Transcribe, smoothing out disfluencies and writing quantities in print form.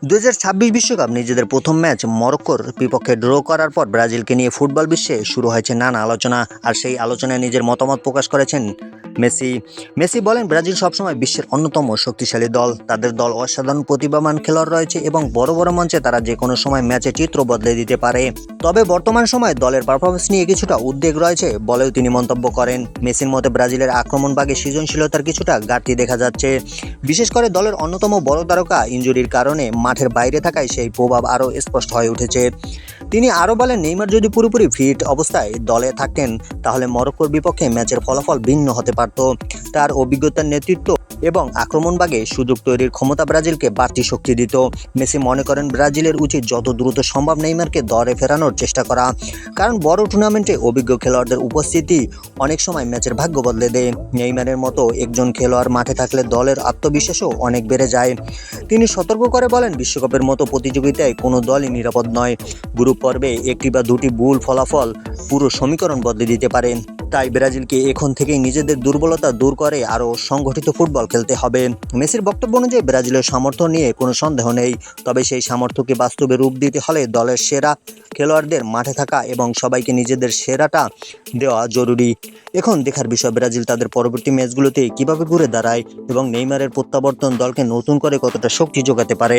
2026 বিশ্বকাপ নিজেদের প্রথম ম্যাচ মরক্কোর বিপক্ষে ড্র করার পর ব্রাজিলকে নিয়ে ফুটবল বিশ্বে শুরু হয়েছে নানা আলোচনা। আর সেই আলোচনায় নিজের মতামত প্রকাশ করেছেন মেসি। মেসি বলেন, ব্রাজিল সবসময় বিশ্বের অন্যতম শক্তিশালী দল। তাদের দল অসাধারণ প্রতিভাবান খেলোয়াড় রয়েছে এবং বড় বড় মঞ্চে তারা যে কোনো সময় ম্যাচের চিত্র বদলে দিতে পারে। তবে বর্তমান সময়ে দলের পারফরমেন্স নিয়ে কিছুটা উদ্বেগ রয়েছে বলেও তিনি মন্তব্য করেন। মেসির মতে ব্রাজিলের আক্রমণভাগে সৃজনশীলতার কিছুটা ঘাটতি দেখা যাচ্ছে, বিশেষ করে দলের অন্যতম বড় তারকা ইনজুরির কারণে মাঠের বাইরে থাকায় সেই প্রভাব আরও স্পষ্ট হয়ে উঠেছে। তিনি আরও বলেন, নেইমার যদি পুরোপুরি ফিট অবস্থায় দলে থাকতেন তাহলে মরক্কোর বিপক্ষে ম্যাচের ফলাফল ভিন্ন হতে পারত। তার অভিজ্ঞতার নেতৃত্ব এবং আক্রমণভাগে সুযোগ তৈরির ক্ষমতা ব্রাজিলকে বাড়তি শক্তি দিত। মেসি মনে করেন, ব্রাজিলের উচিত যত দ্রুত সম্ভব নেইমারকে দলে ফেরানোর চেষ্টা করা, কারণ বড় টুর্নামেন্টে অভিজ্ঞ খেলোয়াড়দের উপস্থিতি অনেক সময় ম্যাচের ভাগ্য বদলে দেয়। নেইমারের মতো একজন খেলোয়াড় মাঠে থাকলে দলের আত্মবিশ্বাসও অনেক বেড়ে যায়। তিনি সতর্ক করে বলেন, বিশ্বকাপের মতো প্রতিযোগিতায় কোনো দলই নিরাপদ নয়। গ্রুপ পর্বে একটি বা দুটি ভুল ফলাফল পুরো সমীকরণ বদলে দিতে পারে। তাই ব্রাজিলকে এখন থেকেই নিজেদের দুর্বলতা দূর করে আরও সংগঠিত ফুটবল খেলতে হবে। মেসির বক্তব্য অনুযায়ী ব্রাজিলের সামর্থ্য নিয়ে কোনো সন্দেহ নেই, তবে সেই সামর্থ্যকে বাস্তবে রূপ দিতে হলে দলের সেরা খেলোয়াড়দের মাঠে থাকা এবং সবাইকে নিজেদের সেরাটা দেওয়া জরুরি। এখন দেখার বিষয় ব্রাজিল তাদের পরবর্তী ম্যাচগুলোতে কীভাবে ঘুরে দাঁড়ায় এবং নেইমারের প্রত্যাবর্তন দলকে নতুন করে কতটা শক্তি যোগাতে পারে।